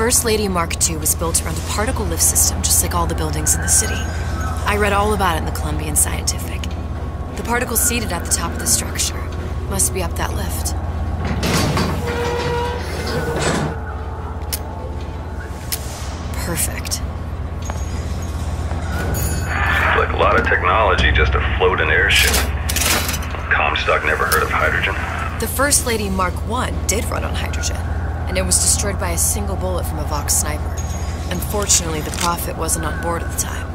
First Lady Mark II was built around a particle lift system, just like all the buildings in the city. I read all about it in the Columbian Scientific. The particle's seated at the top of the structure. Must be up that lift. Perfect. Seems like a lot of technology just to float an airship. Comstock never heard of hydrogen. The First Lady Mark I did run on hydrogen, and it was destroyed by a single bullet from a Vox sniper. Unfortunately, the Prophet wasn't on board at the time.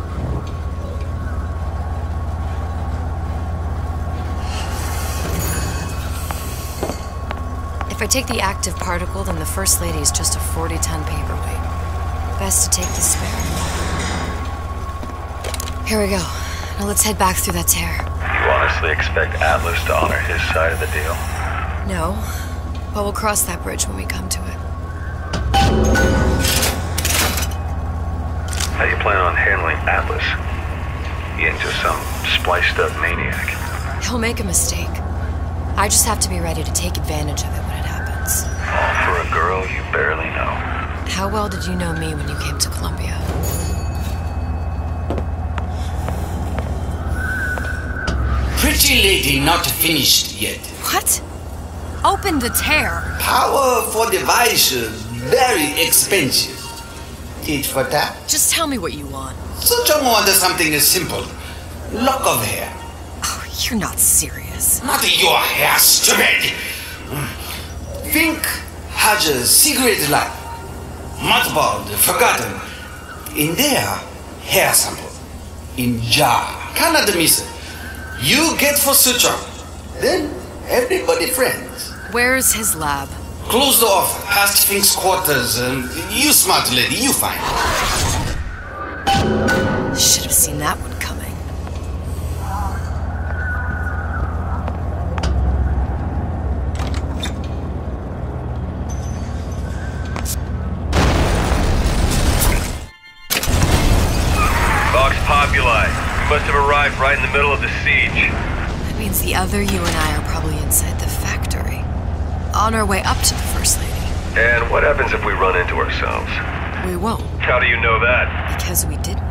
If I take the active particle, then the First Lady is just a 40-ton paperweight. Best to take the spare. Here we go. Now let's head back through that tear. You honestly expect Atlas to honor his side of the deal? No, but we'll cross that bridge when we come to it. How do you plan on handling Atlas? He ain't just some spliced-up maniac. He'll make a mistake. I just have to be ready to take advantage of it when it happens. All for a girl you barely know. How well did you know me when you came to Columbia? Pretty lady not finished yet. What? Open the tear. Power for device very expensive. Tit for tat. Just tell me what you want. Such a want something simple. Lock of hair. Oh, you're not serious. Not your hair, stupid. Think has a cigarette light. Mothballed, forgotten. In there, hair sample. In jar. Cannot miss it. You get for suture. Then everybody friends. Where's his lab? Closed off, past Fink's quarters. You smart lady, you find. Should have seen that one coming. Vox Populi. You must have arrived right in the middle of the siege. That means the other you and I are probably inside the factory. On our way up to the First Lady. And what happens if we run into ourselves? We won't, How do you know that? because we didn't.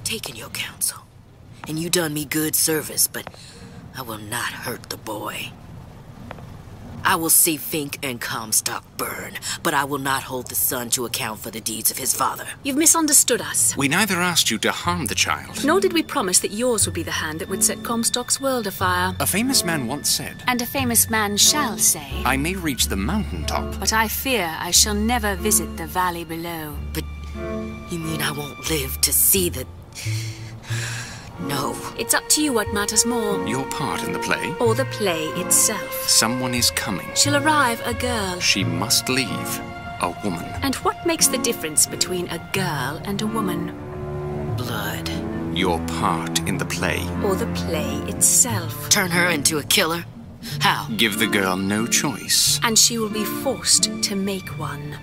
Taken your counsel, and you done me good service, but I will not hurt the boy. I will see Fink and Comstock burn, but I will not hold the son to account for the deeds of his father. You've misunderstood us. We neither asked you to harm the child. Nor did we promise that yours would be the hand that would set Comstock's world afire. A famous man once said, And a famous man shall say, I may reach the mountaintop. but I fear I shall never visit the valley below. But you mean I won't live to see the... No. It's up to you what matters more. Your part in the play? Or the play itself. Someone is coming. She'll arrive a girl. She must leave. A woman. And what makes the difference between a girl and a woman? Blood. Your part in the play. Or the play itself. Turn her into a killer? How? Give the girl no choice. And she will be forced to make one.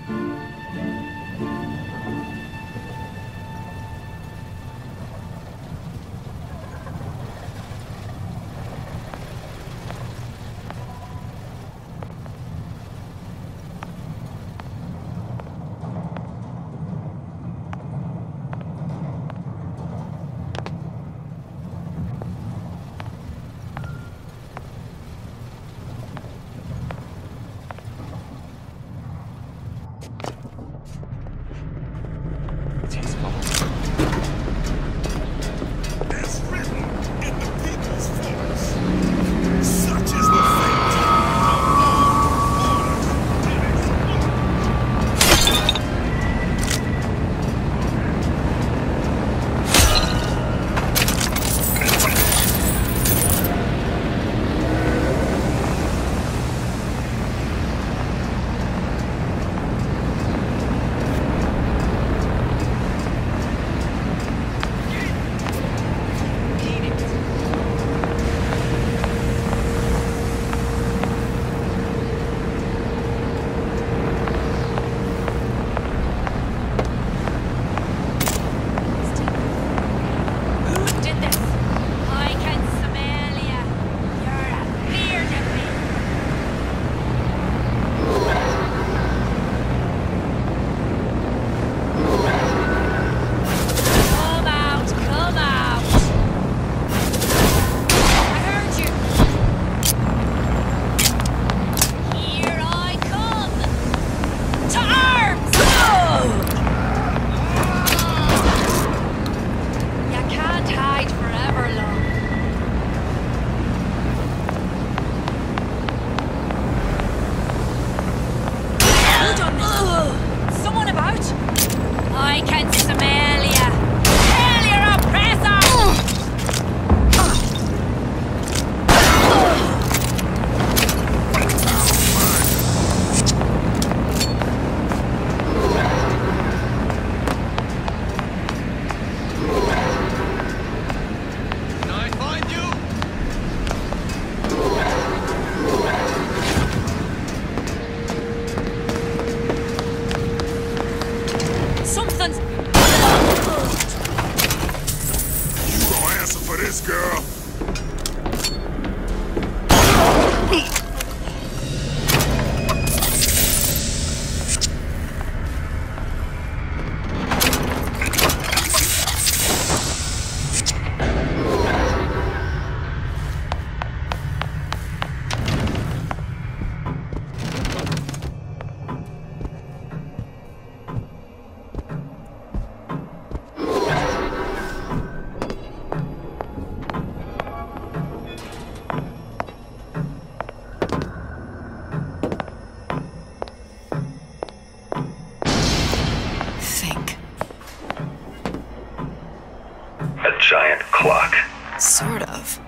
giant clock. Sort of.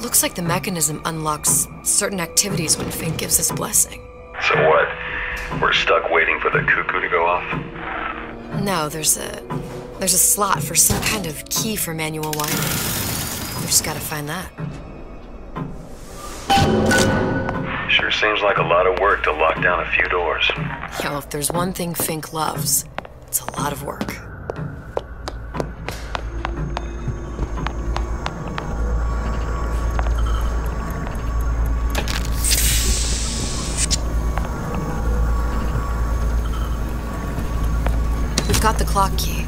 Looks like the mechanism unlocks certain activities when Fink gives his blessing. So what? We're stuck waiting for the cuckoo to go off? No, there's a slot for some kind of key for manual wiring. We just gotta find that. Sure seems like a lot of work to lock down a few doors. Yo, if there's one thing Fink loves, it's a lot of work. We've got the clock key.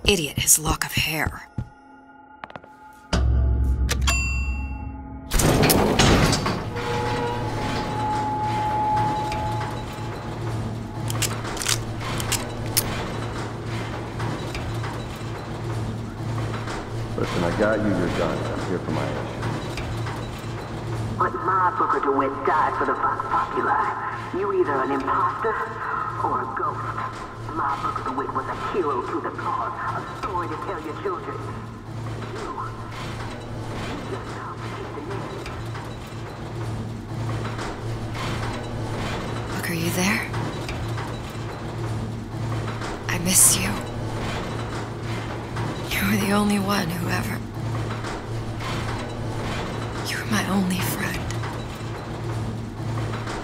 Idiot, his lock of hair. Listen, I got you your gun. I'm here for my issue. But my Booker DeWitt died for the Vox Populi. You either an imposter or a ghost. My Booker DeWitt was a hero to the cause, a story to tell your children. You just complicate the narrative. Booker, you there? I miss you. You were the only one who ever... You were my only friend.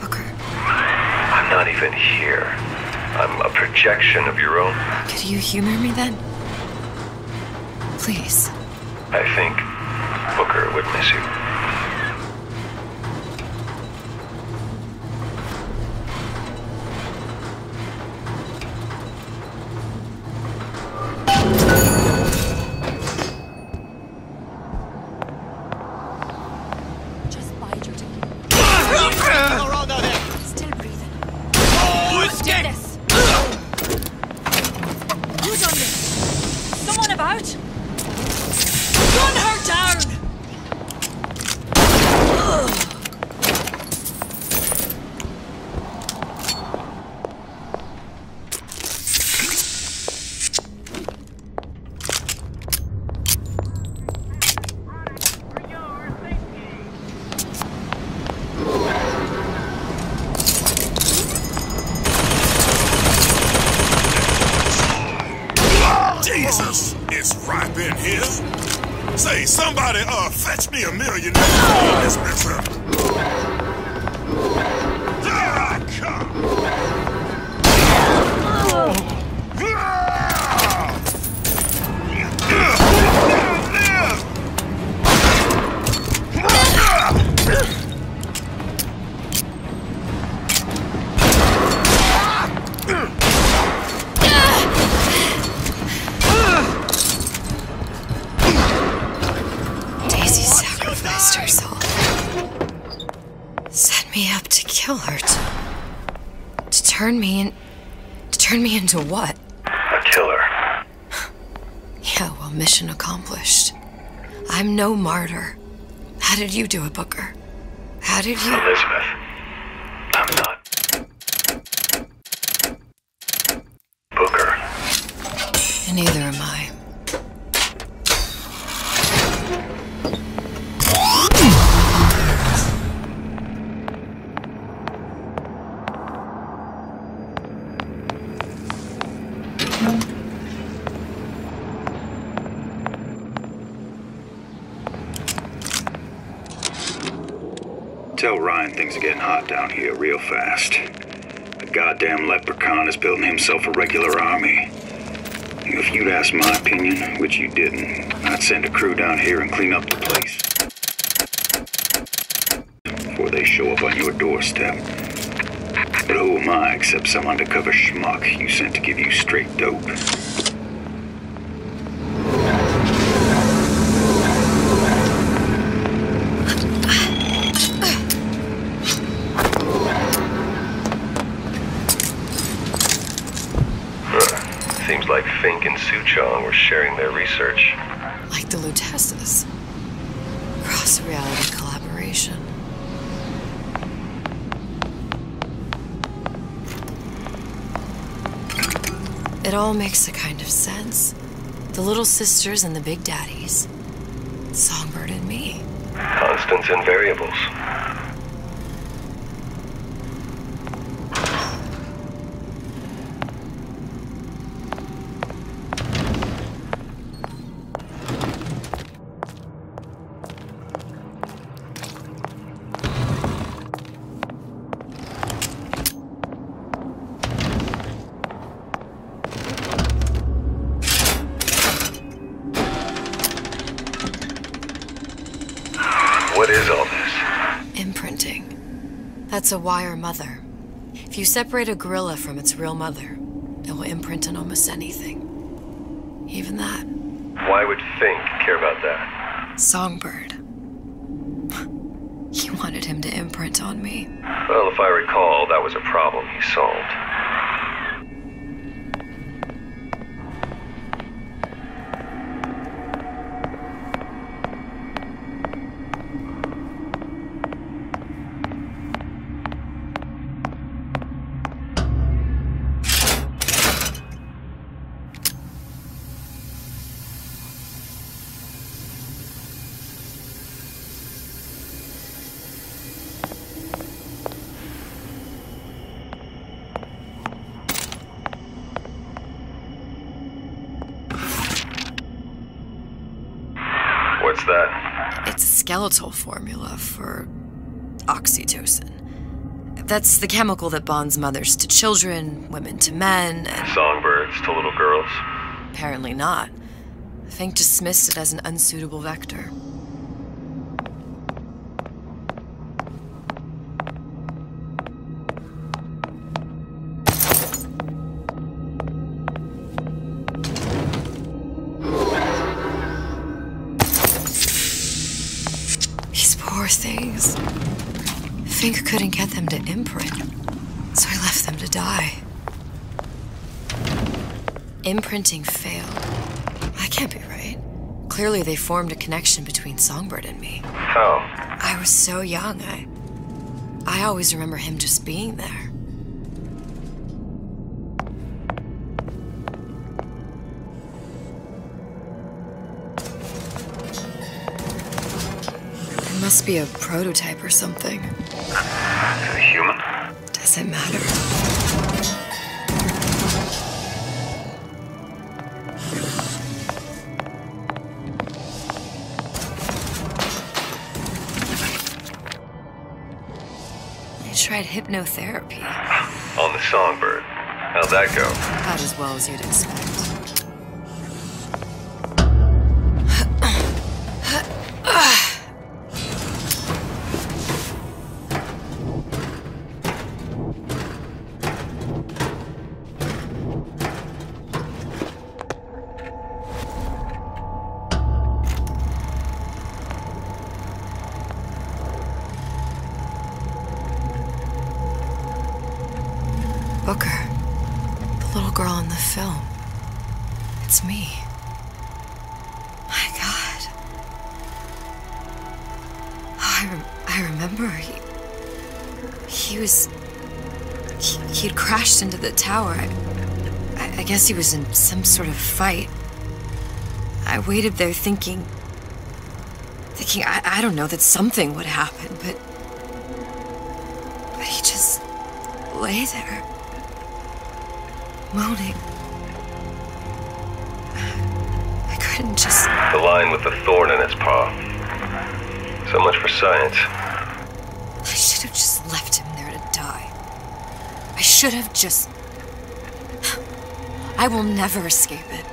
Booker. I'm not even here. I'm a projection of your own. Could you humor me then? Please. I think Booker would miss you. Just bide your time. Still breathing. Let's do this. Who's on this? Someone about? Run her down! Jesus, it's ripe in here. Say, somebody, fetch me $1 million. This bitch up. Ah, Daisy sacrificed herself. Set me up to kill her. To turn me into what? A killer. Yeah, well, mission accomplished. I'm no martyr. How did you do it, Booker? How did you... Elizabeth, I'm not. Neither am I. Tell Ryan things are getting hot down here real fast. The goddamn leprechaun is building himself a regular army. If you'd asked my opinion, which you didn't, I'd send a crew down here and clean up the place before they show up on your doorstep. But who am I except some undercover schmuck you sent to give you straight dope? Seems like Fink and Suchong were sharing their research. Like the Lutesses. Cross-reality collaboration. It all makes a kind of sense. The little sisters and the big daddies. Songbird and me. Constants and variables. What is all this? Imprinting. That's a wire mother. If you separate a gorilla from its real mother, it will imprint on almost anything. Even that. Why would Fink care about that? Songbird. He wanted him to imprint on me. Well, if I recall, that was a problem he solved. What's that? It's a skeletal formula for oxytocin. That's the chemical that bonds mothers to children, women to men, and... Songbirds to little girls? Apparently not. Fink dismissed it as an unsuitable vector. Poor things. Fink couldn't get them to imprint, so I left them to die. Imprinting failed. That can't be right. Clearly they formed a connection between Songbird and me. How? I was so young, I always remember him just being there. Must be a prototype or something. A human? Does it matter? I tried hypnotherapy. On the Songbird. How'd that go? About as well as you'd expect. Booker, the little girl in the film. It's me. My God. Oh, I remember he'd crashed into the tower. I guess he was in some sort of fight. I waited there thinking, I don't know, that something would happen, but he just lay there, moaning. I couldn't just... The lion with the thorn in its paw. So much for science. I should have just left him there to die. I should have just... I will never escape it.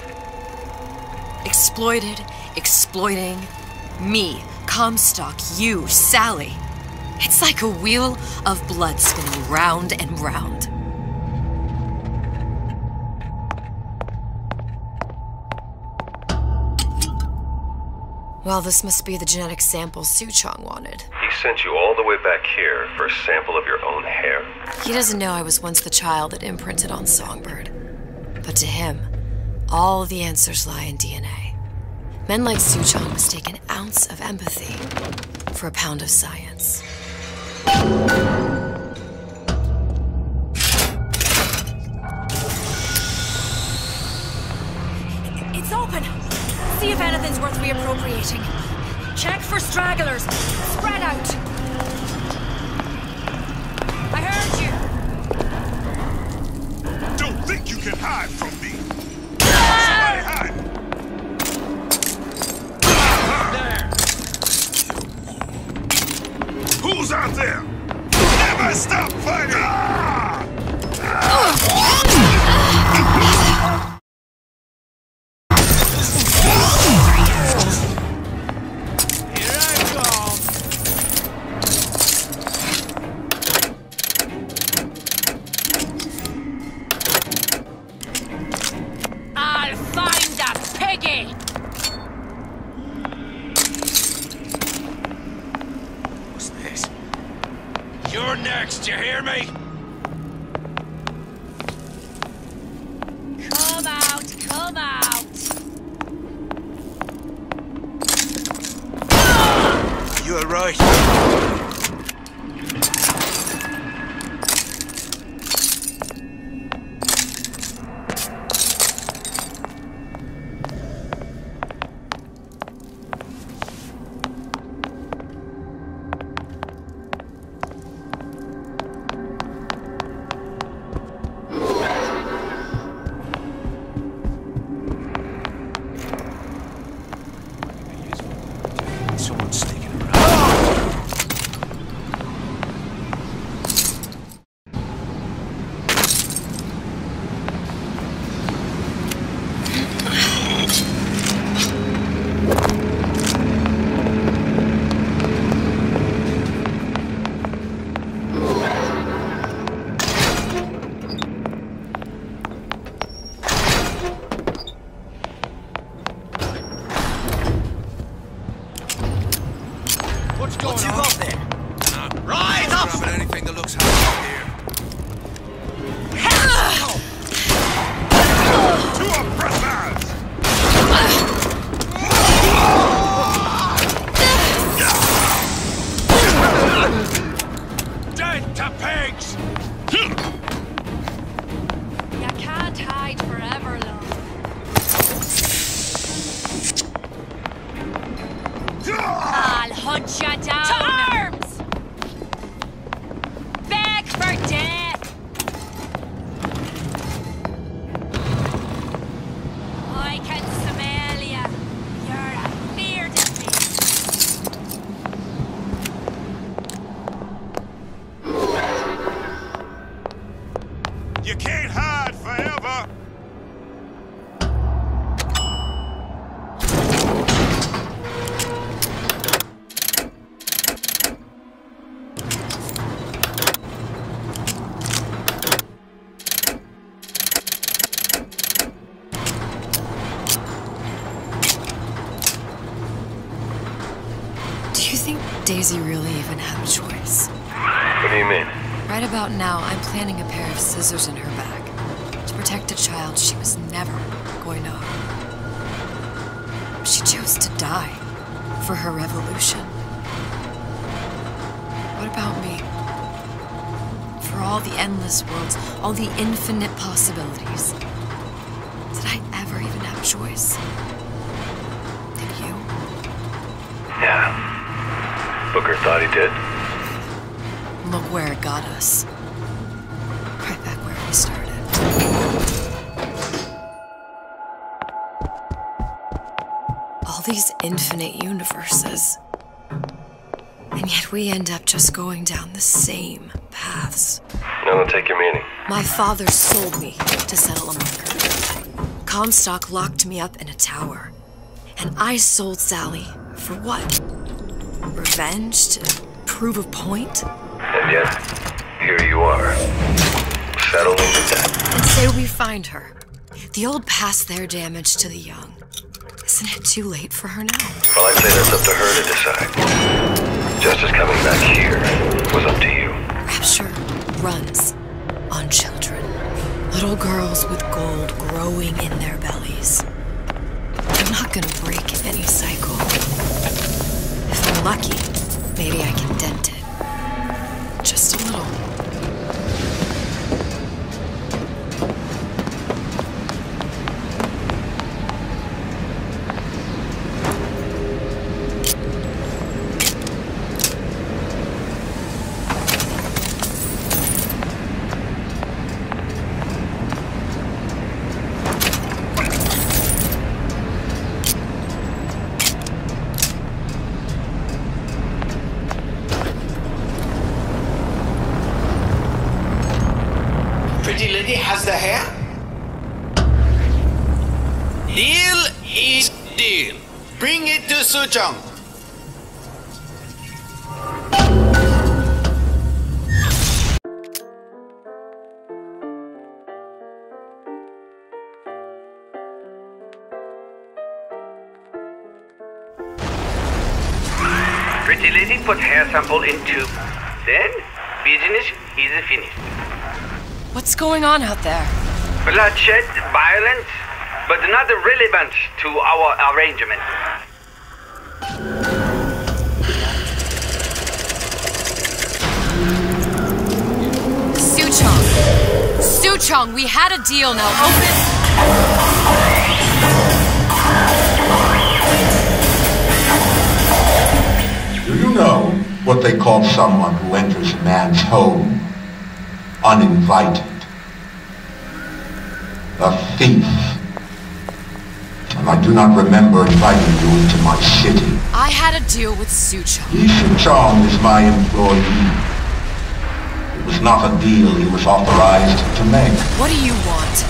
Exploited, exploiting, me, Comstock, you, Sally. It's like a wheel of blood spinning round and round. Well, this must be the genetic sample Suchong wanted. He sent you all the way back here for a sample of your own hair. He doesn't know I was once the child that imprinted on Songbird. But to him, all the answers lie in DNA. Men like Suchong mistake an ounce of empathy for a pound of science. It's open! See if anything's worth reappropriating. Check for stragglers. Spread out. I heard you. Don't think you can hide from me. Somebody hide. There. Who's out there? Never stop fighting. You're next, you hear me? Come out, come out! You alright? What you got there? Rise up! Grabbing anything that looks hard here. To our prisoners! Dead to pigs! You can't hide forever, love. I'll hunt you down. To arms! Beg for death! I can smell you. You're afeard of me. You can't hide forever! Do you think Daisy really even had a choice? What do you mean? Right about now, I'm planting a pair of scissors in her back to protect a child she was never going to harm. She chose to die for her revolution. What about me? For all the endless worlds, all the infinite possibilities. choice. Did you? Yeah. Booker thought he did. Look where it got us. Right back where we started. All these infinite universes. And yet we end up just going down the same paths. No, don't take your meaning. My father sold me to settle a murder. Comstock locked me up in a tower. And I sold Sally for what? Revenge? To prove a point? And yet, here you are, settling the debt. And say we find her. The old past their damage to the young. Isn't it too late for her now? Well, I'd say that's up to her to decide. Justice coming back here was up to you. Rapture runs on children. Little girls with gold growing in their bellies. I'm not gonna break any cycle. If I'm lucky, maybe I can dent it. Just a little. Pretty lady has the hair? Deal is deal. Bring it to Suchong. Pretty lady put hair sample in tube. Then, business is finished. What's going on out there? Bloodshed, violence, but not relevant to our arrangement. Suchong! Suchong, we had a deal, now open... Do you know what they call someone who enters a man's home uninvited? A thief. And I do not remember inviting you into my city. I had a deal with Suchong. Suchong is my employee. It was not a deal he was authorized to make. What do you want?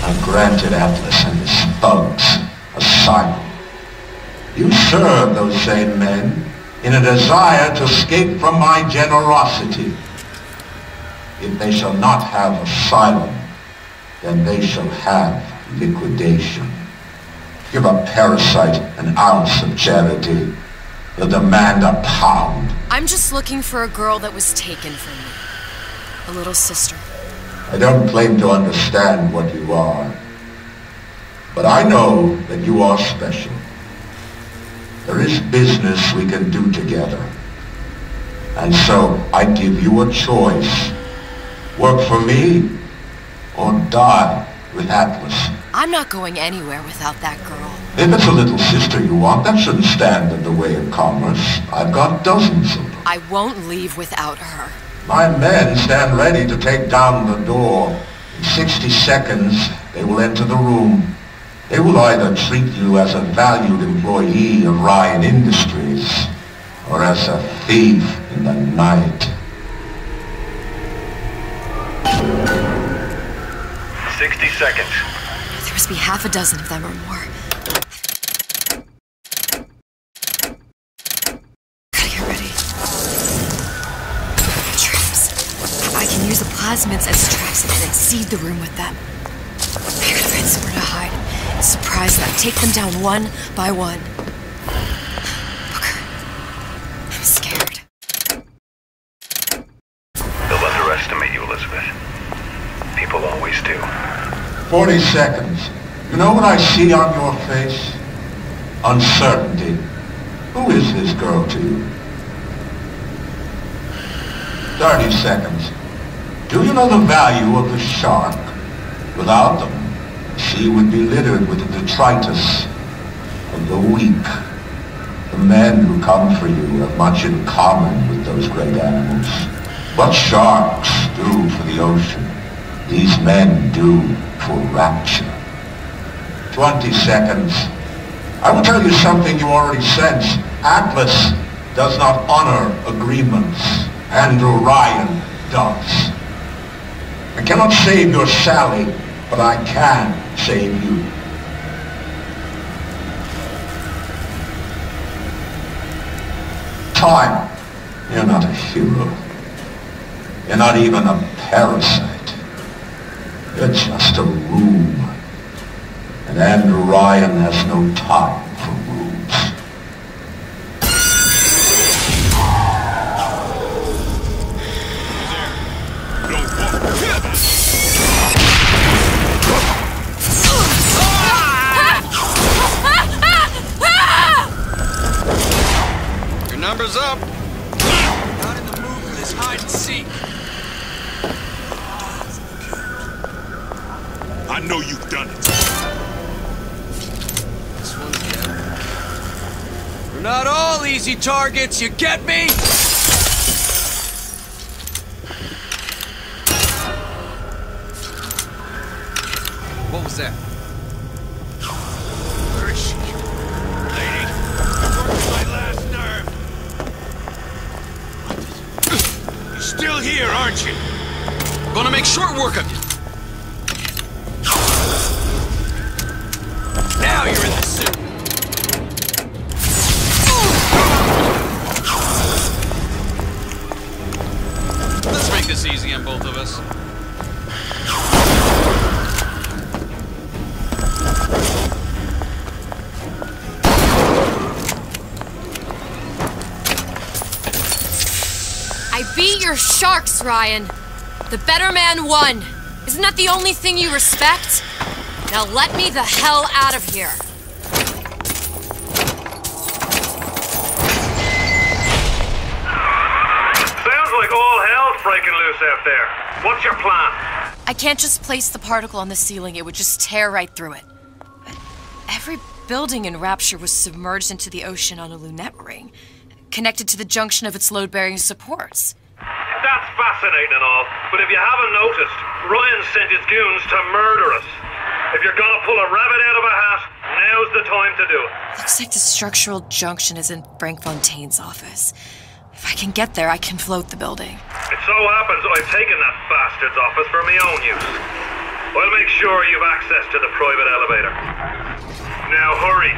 I granted Atlas and his thugs asylum. You serve those same men in a desire to escape from my generosity. If they shall not have asylum, then they shall have liquidation. Give a parasite an ounce of charity, he'll demand a pound. I'm just looking for a girl that was taken from me. A little sister. I don't claim to understand what you are, but I know that you are special. There is business we can do together. And so I give you a choice. Work for me, or die with Atlas. I'm not going anywhere without that girl. If it's a little sister you want, that shouldn't stand in the way of commerce. I've got dozens of them. I won't leave without her. My men stand ready to take down the door. In 60 seconds, they will enter the room. They will either treat you as a valued employee of Ryan Industries, or as a thief in the night. 60 seconds. There must be half a dozen of them or more. Gotta get ready. Traps. I can use the plasmids as traps and then seed the room with them. I gotta find somewhere to hide. Surprise them. Take them down one by one. Booker. I'm scared. They'll underestimate you, Elizabeth. People always do. 40 seconds. You know what I see on your face? Uncertainty. Who is this girl to you? 30 seconds. Do you know the value of the shark? Without them, She would be littered with the detritus of the weak. The men who come for you have much in common with those great animals. What sharks do for the ocean, these men do for rapture. 20 seconds. I will tell you something you already sense. Atlas does not honor agreements. Andrew Ryan does. I cannot save your Sally, but I can save you. Time. You're not a hero. You're not even a parasite. You're just a room. And Andrew Ryan has no time for rooms. Your number's up. Not in the mood for this hide and seek. I know you've done it. This one's better. We're not all easy targets, you get me? What was that? Where is she? Lady, you broke my last nerve. You're still here, aren't you? Gonna make short work of you. Now you're in the suit. Let's make this easy on both of us. I beat your sharks, Ryan. The better man won. Isn't that the only thing you respect? Now let me the hell out of here. Sounds like all hell's breaking loose out there. What's your plan? I can't just place the particle on the ceiling. It would just tear right through it. But every building in Rapture was submerged into the ocean on a lunette ring, connected to the junction of its load-bearing supports. That's fascinating and all, but if you haven't noticed, Ryan sent his goons to murder us. If you're gonna pull a rabbit out of a hat, now's the time to do it. Looks like the structural junction is in Frank Fontaine's office. If I can get there, I can float the building. It so happens I've taken that bastard's office for my own use. I'll make sure you've access to the private elevator. Now hurry.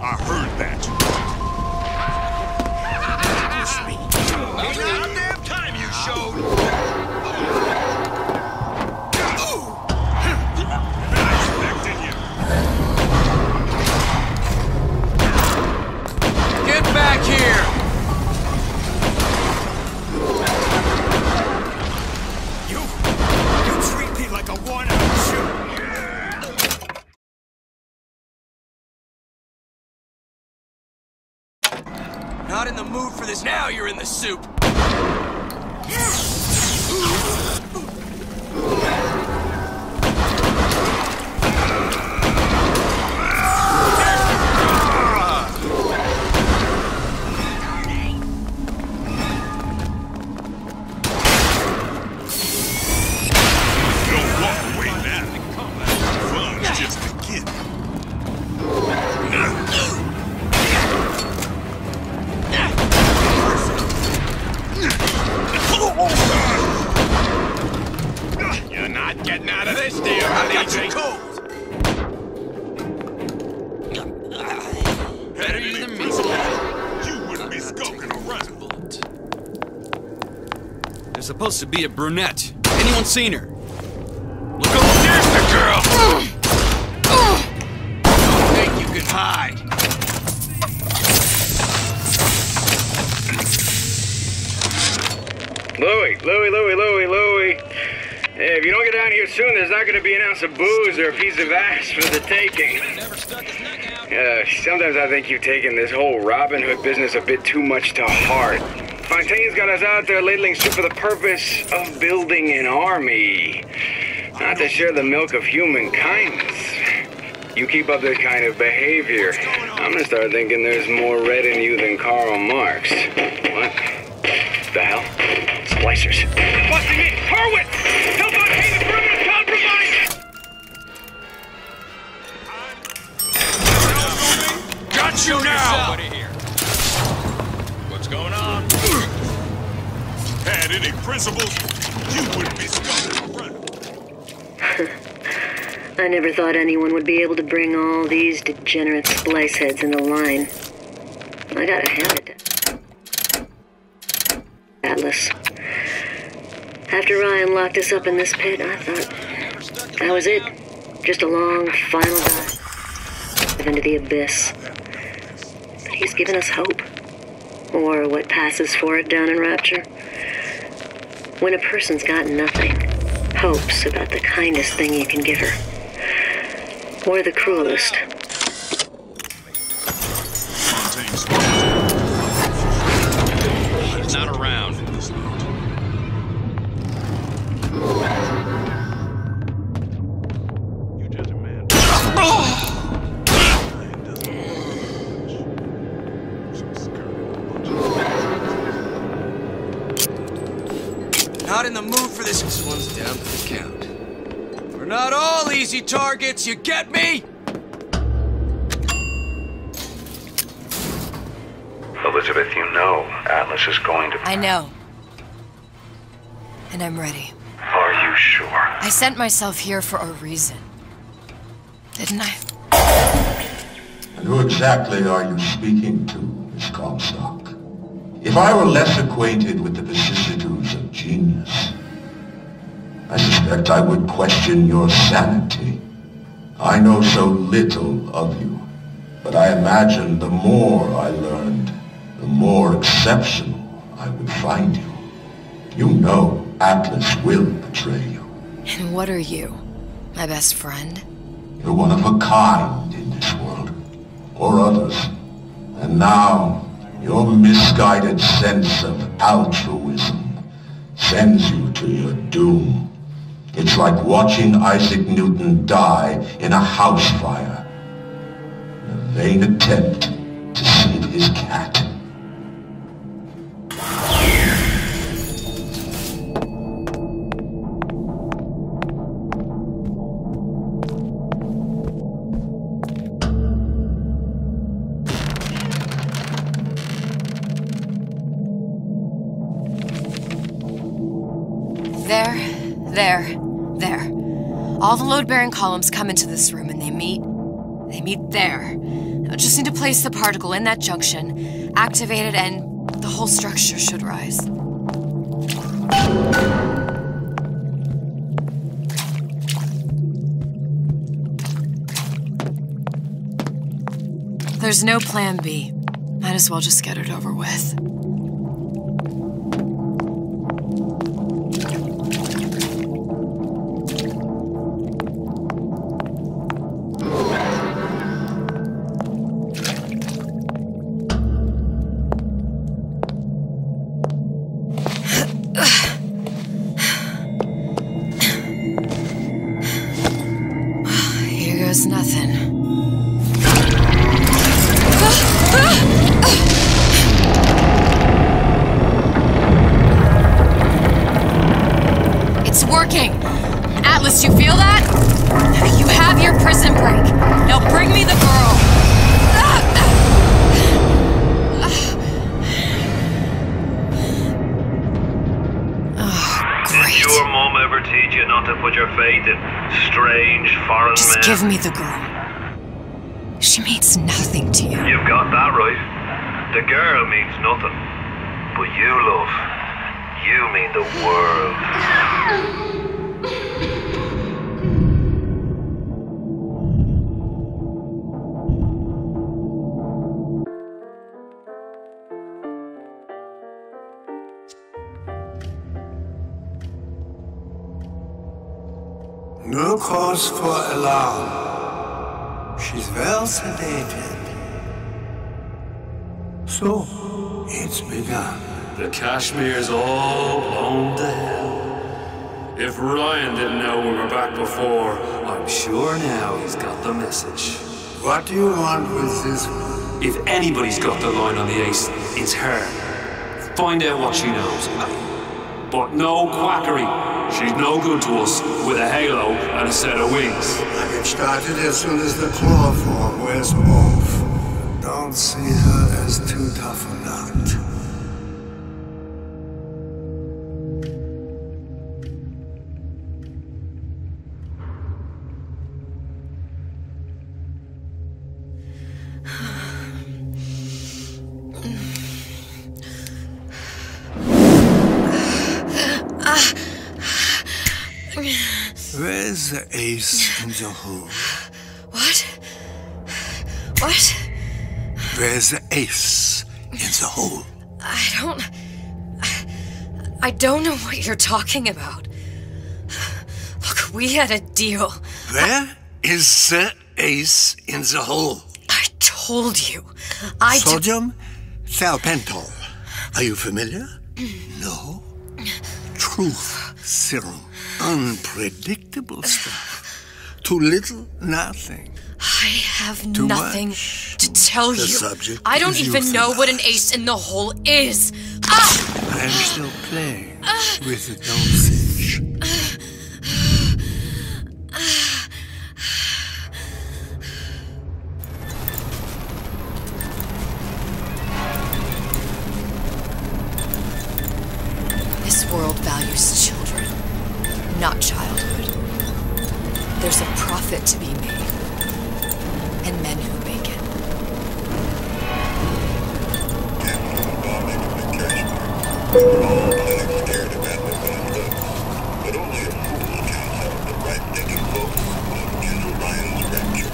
I heard that. Push me. About damn time you showed. I expected you. Get back here. You treat me like a one-out shooter. Not in the mood for this. Now you're in the soup. Don't walk away now. Fun's just beginning. You're not getting out of this deal, honey. I got you cold. Better you than me. You wouldn't be skulking around. There's supposed to be a brunette. Anyone seen her? Look over there's the girl. Don't think you can hide. Louie. Hey, if you don't get down here soon, there's not gonna be an ounce of booze or a piece of ass for the taking. Sometimes I think you've taken this whole Robin Hood business a bit too much to heart. Fontaine's got us out there ladling soup for the purpose of building an army, not to share the milk of human kindness. You keep up this kind of behavior, I'm gonna start thinking there's more red in you than Karl Marx. What the hell? Splicers. Busting me! Harwit! Help out Hayden Perimeter compromised! Got you now! What's going on? Had any principles, you wouldn't be scum around. I never thought anyone would be able to bring all these degenerate splice heads into line. I gotta hand it to Atlas. After Ryan locked us up in this pit, I thought that was it. Just a long, final dive into the abyss. But he's given us hope. Or what passes for it down in Rapture. When a person's got nothing, hope's about the kindest thing you can give her. Or the cruelest. He's not around. Not in the mood for this. This one's down for the count. We're not all easy targets, you get me? Elizabeth, you know Atlas is going to... I know. And I'm ready. Are you sure? I sent myself here for a reason. Didn't I? And who exactly are you speaking to, Miss Comstock? If I were less acquainted with the vicissitudes of genius, I suspect I would question your sanity. I know so little of you, but I imagine the more I learned, the more exceptional I would find you. You know Atlas will betray you. And what are you? My best friend? You're one of a kind in this world, or others. And now, your misguided sense of altruism sends you to your doom. It's like watching Isaac Newton die in a house fire, in a vain attempt to save his cat. There. All the load-bearing columns come into this room and they meet there. I just need to place the particle in that junction, activate it, and the whole structure should rise. There's no plan B. Might as well just get it over with. Nothing. It's working! Atlas, you feel that? You have your prison break. Now bring me the girl! Did your mom ever teach you not to put your faith in strange foreign men? Just give me the girl. She means nothing to you. You've got that right. The girl means nothing. But you, love, you mean the world. No cause for alarm. She's well sedated. So, it's begun. The Kashmir's all blown to hell. If Ryan didn't know we were back before, I'm sure now he's got the message. What do you want with this one? If anybody's got the line on the ace, it's her. Find out what she knows. But no quackery. She's no good to us with a halo and a set of wings. I get started as soon as the claw form wears off. Don't see her as too tough a nut. Where's the ace in the hole? What? What? Where's the ace in the hole? I don't know what you're talking about. Look, we had a deal. Where is the ace in the hole? I told you. Sodium thiopental. Are you familiar? No. Truth serum. Unpredictable stuff. Too little, nothing. I have Too nothing much. to tell The you. subject I don't is even know what an euthanized. ace in the hole is. I am still playing with the dosage. This world values children, not childhood. There's a profit to be made, and men who make it. We're all plenty scared about what one does, but only a fool counts out the right-thinking folks of General Ryan's rapture.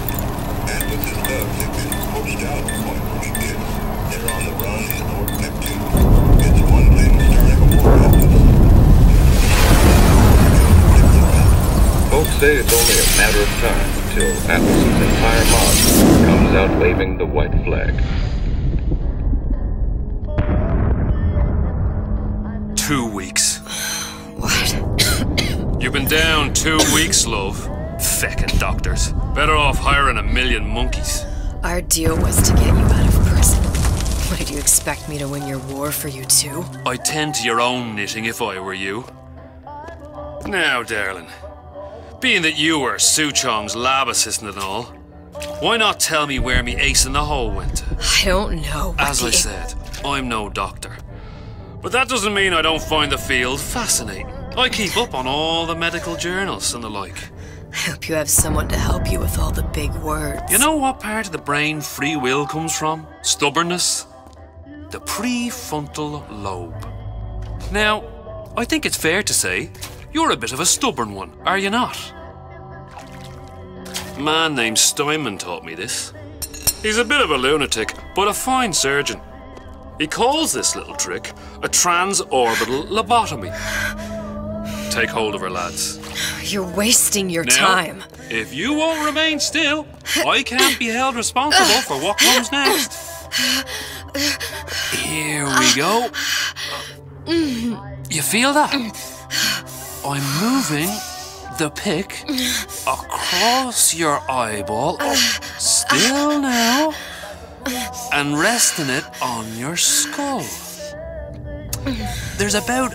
Atlas's doves have been poached out quite a week in. They're on the run in North Neptune. It's one thing starting a war Atlas. Folks say it's only a matter of time until Atlas's entire mob comes out waving the white flag. 2 weeks. What? You've been down 2 weeks, love. Feckin' doctors. Better off hiring a million monkeys. Our deal was to get you out of prison. What, did you expect me to win your war for you too? I'd tend to your own knitting if I were you. Now, darling, being that you were Suchong's lab assistant and all, why not tell me where me ace in the hole went? I don't know. As I said, I'm no doctor. But that doesn't mean I don't find the field fascinating. I keep up on all the medical journals and the like. I hope you have someone to help you with all the big words. You know what part of the brain free will comes from? Stubbornness? The prefrontal lobe. Now, I think it's fair to say you're a bit of a stubborn one, are you not? A man named Steinman taught me this. He's a bit of a lunatic, but a fine surgeon. He calls this little trick a transorbital lobotomy. Take hold of her, lads. You're wasting your Now, time. If you won't remain still, I can't be held responsible for what comes next. Here we go. You feel that? I'm moving the pick across your eyeball, still now, and resting it on your skull. There's about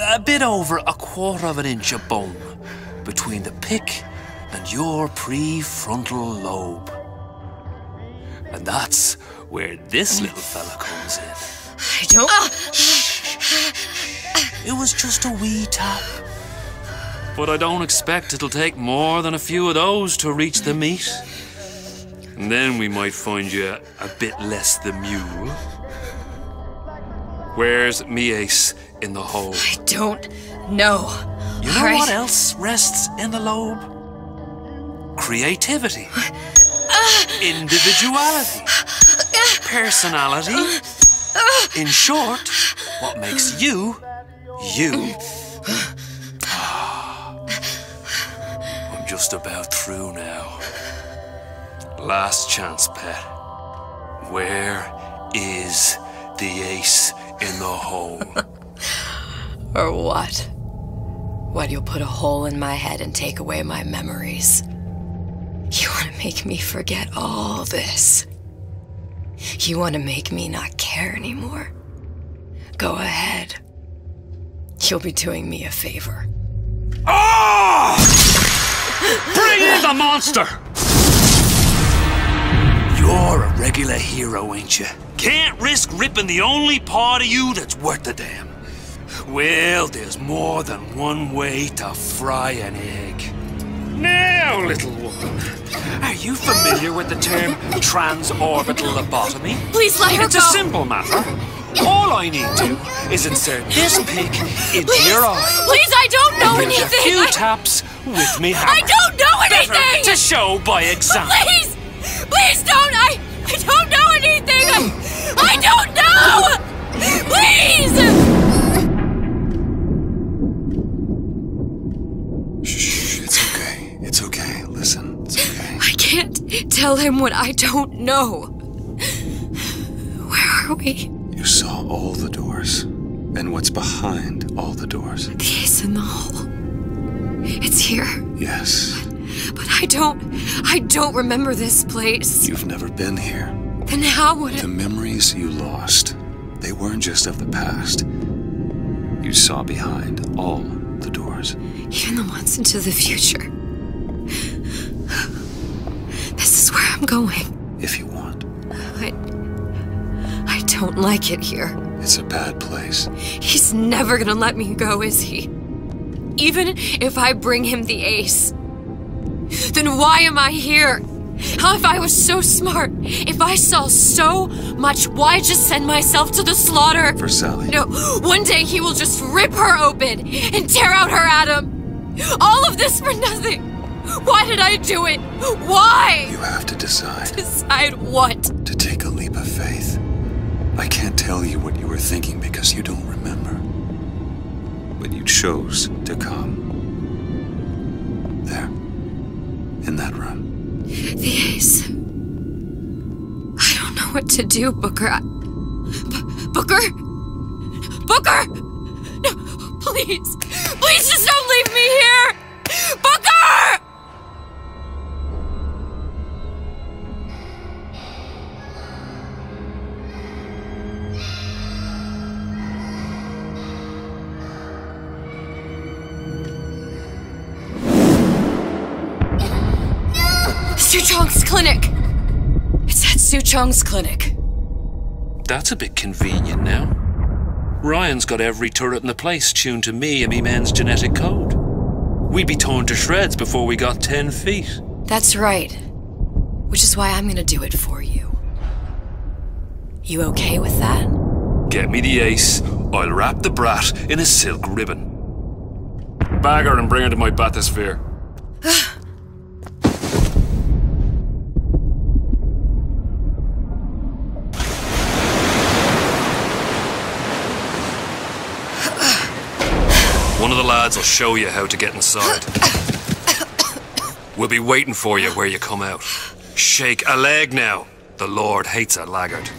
a bit over 1/4 of an inch of bone between the pick and your prefrontal lobe. And that's where this little fella comes in. I don't... It was just a wee tap. But I don't expect it'll take more than a few of those to reach the meat. And then we might find you a bit less the mule. Where's me ace in the hole? I don't know. You know what else rests in the lobe? Creativity. Individuality. Personality. In short, what makes you, you. just about through now. Last chance, pet. Where is the ace in the hole? Or what? What, you'll put a hole in my head and take away my memories? You want to make me forget all this? You want to make me not care anymore? Go ahead. You'll be doing me a favor. Ah! Bring in the monster! You're a regular hero, ain't you? Can't risk ripping the only part of you that's worth a damn. Well, there's more than one way to fry an egg. Now, little woman, are you familiar with the term transorbital lobotomy? Please let her go! It's a simple matter. All I need to is insert this pick into your eye. Please, I don't know and anything! A few taps with me hammer. I don't know anything! Better to show by example. Please! Please don't! I don't know anything! I don't know! Please! Shh, it's okay. It's okay. Listen, it's okay. I can't tell him what I don't know. Where are we? You saw all the doors. And what's behind all the doors? The ace in the hole. It's here. Yes. But I don't remember this place. You've never been here. Then how would it? The memories you lost, they weren't just of the past. You saw behind all the doors. Even the ones into the future. This is where I'm going. If you want. I don't like it here. It's a bad place. He's never gonna let me go, is he? Even if I bring him the ace. Then why am I here? How if I was so smart? If I saw so much, why just send myself to the slaughter? For Sally. No, one day he will just rip her open and tear out her atom. All of this for nothing. Why did I do it? Why? You have to decide. Decide what? To take a leap of faith. I can't tell you what you were thinking because you don't remember. But you chose to come. There. In that room. The ace. I don't know what to do, Booker. Booker? Booker! No, please. Please just don't leave me here! Booker! Suchong's clinic! It's at Suchong's clinic. That's a bit convenient now. Ryan's got every turret in the place tuned to me and me men's genetic code. We'd be torn to shreds before we got 10 feet. That's right. Which is why I'm gonna do it for you. You okay with that? Get me the ace, I'll wrap the brat in a silk ribbon. Bag her and bring her to my bathysphere. One of the lads will show you how to get inside. We'll be waiting for you where you come out. Shake a leg now. The Lord hates a laggard.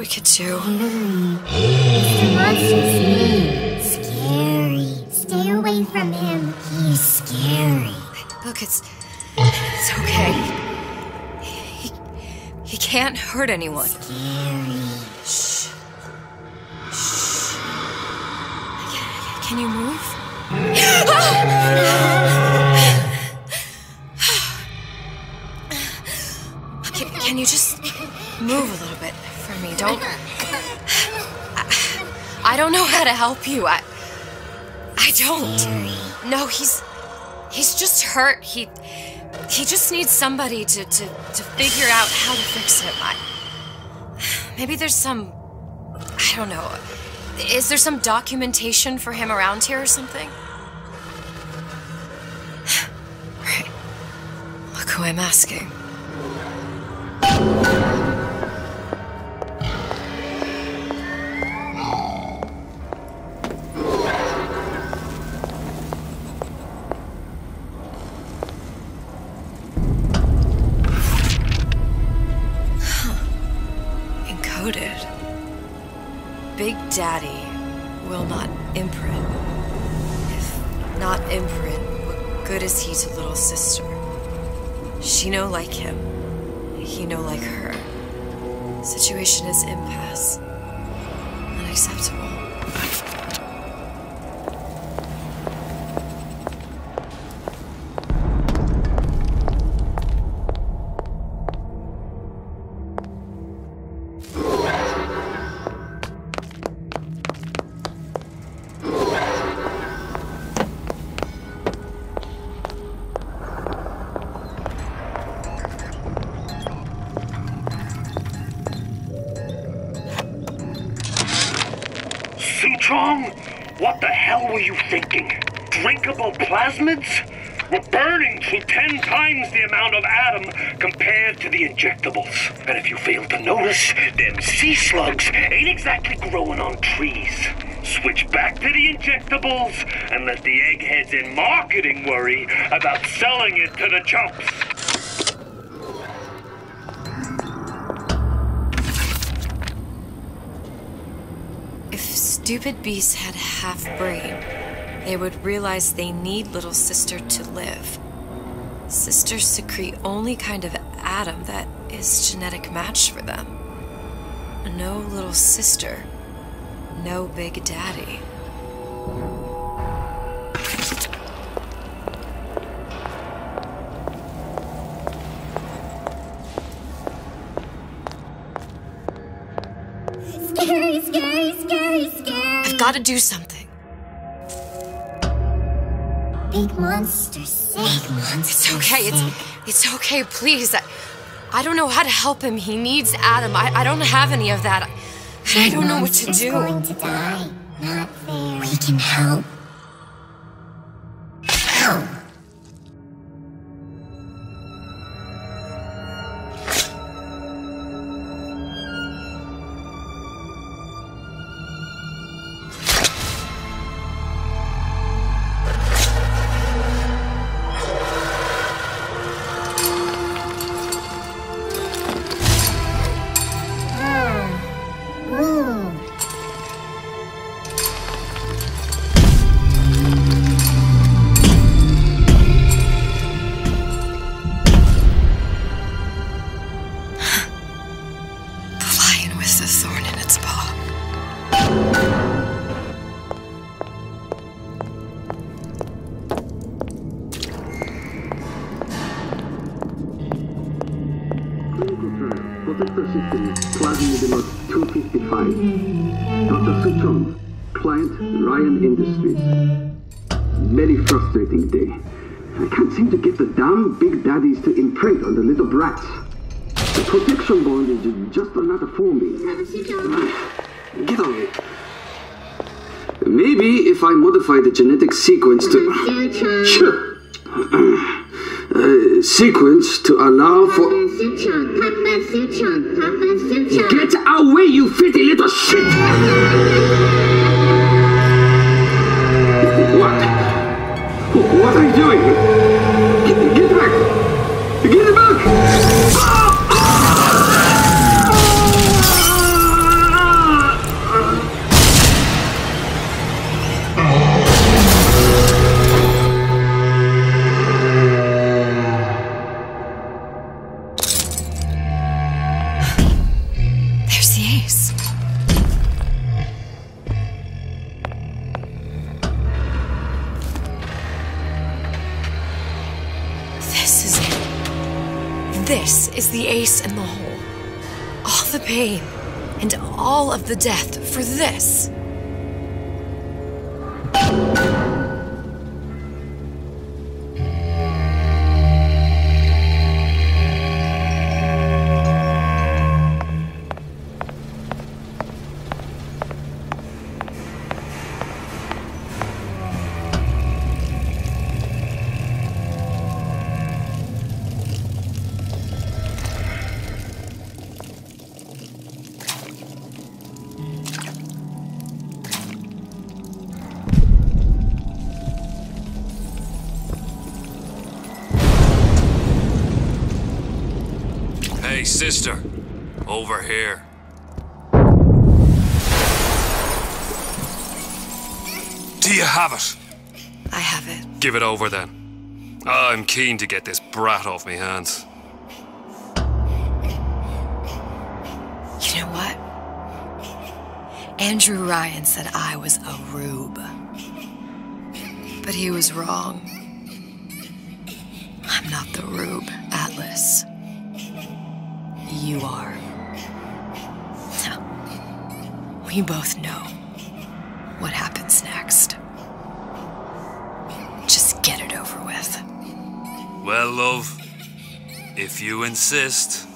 we could do. Mr. Monster's scary. Stay away from him. He's scary. Look, it's okay. He can't hurt anyone. Scary. Shh. Shh. Can you move? Can you just move a little bit for me? Don't... I don't know how to help you. I don't. No, he's just hurt. He just needs somebody to figure out how to fix him. Maybe there's some... I don't know. Is there some documentation for him around here or something? Right. Look who I'm asking. Encoded. Big Daddy will not imprint. If not imprint, what good is he to little sister? She no like him. He no like her. Situation is impasse. Unacceptable. What the hell were you thinking? Drinkable plasmids? We're burning through 10 times the amount of atom compared to the injectables. And if you fail to notice, them sea slugs ain't exactly growing on trees. Switch back to the injectables and let the eggheads in marketing worry about selling it to the chumps. Stupid beasts had half brain. They would realize they need little sister to live. Sisters secrete only kind of atom that is genetic match for them. No little sister. No Big Daddy. Scary, scary, scary, scary. I've got to do something. Big monster sick. Big monster It's okay. sick. It's okay, please. I don't know how to help him. He needs Adam. I don't have any of that. I don't know what to do. Going to die. Not fair. We can help. Help. Protector system, Plasma Deluxe 255. Dr. Suchong, client Ryan Industries. Very frustrating day. I can't seem to get the damn Big Daddies to imprint on the little brats. The protection bond is just another forming. Get on it. Maybe if I modify the genetic sequence to... sequence to allow for... Get away, you filthy little shit! What? What are you doing? Get back! Get back! This is the ace in the hole. All the pain and all of the death for this. Hey, sister. Over here. Do you have it? I have it. Give it over then. I'm keen to get this brat off me hands. You know what? Andrew Ryan said I was a rube. But he was wrong. I'm not the rube, Atlas. You are. Now, we both know what happens next. Just get it over with. Well, love, if you insist.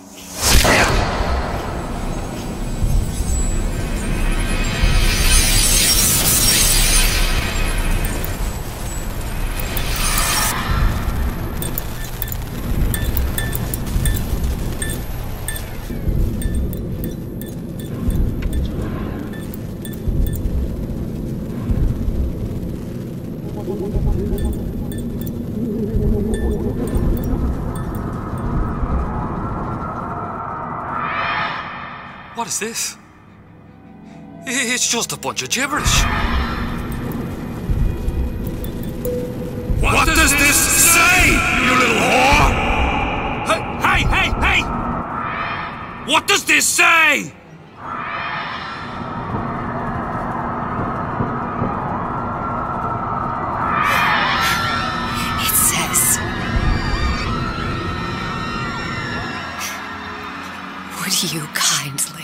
What is this? It's just a bunch of gibberish. What does this say, you little whore? Hey, hey, hey! What does this say? It says, would you kindly?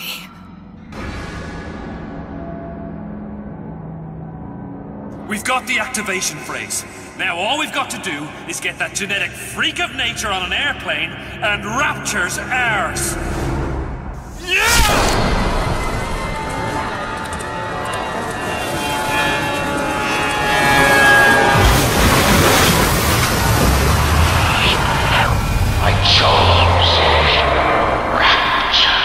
We've got the activation phrase. Now all we've got to do is get that genetic freak of nature on an airplane and Rapture's ours. Yeah! I chose Rapture.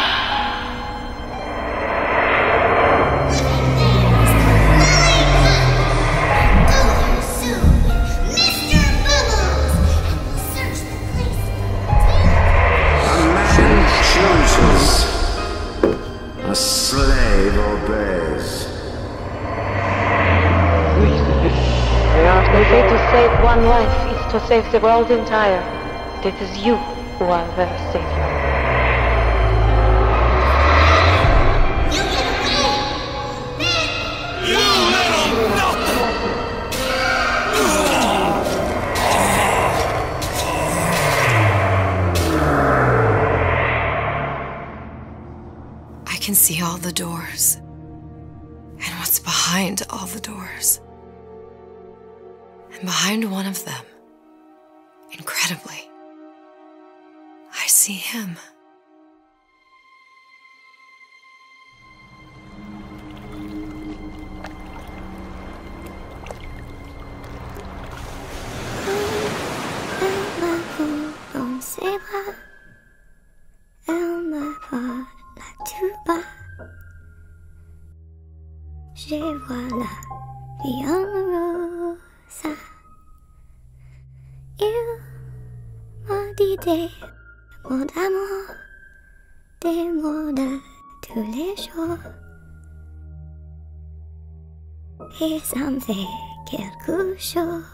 A slave obeys. They say to save one life is to save the world entire. It is you who are their savior. I can see all the doors. And what's behind all the doors. And behind one of them, incredibly, I see him. Dans ses bras, elle me prend la tuba. Je vois la Viola Rosa. Il m'a dit des mots d'amour, des mots de tous les jours. Et ça me fait quelque chose.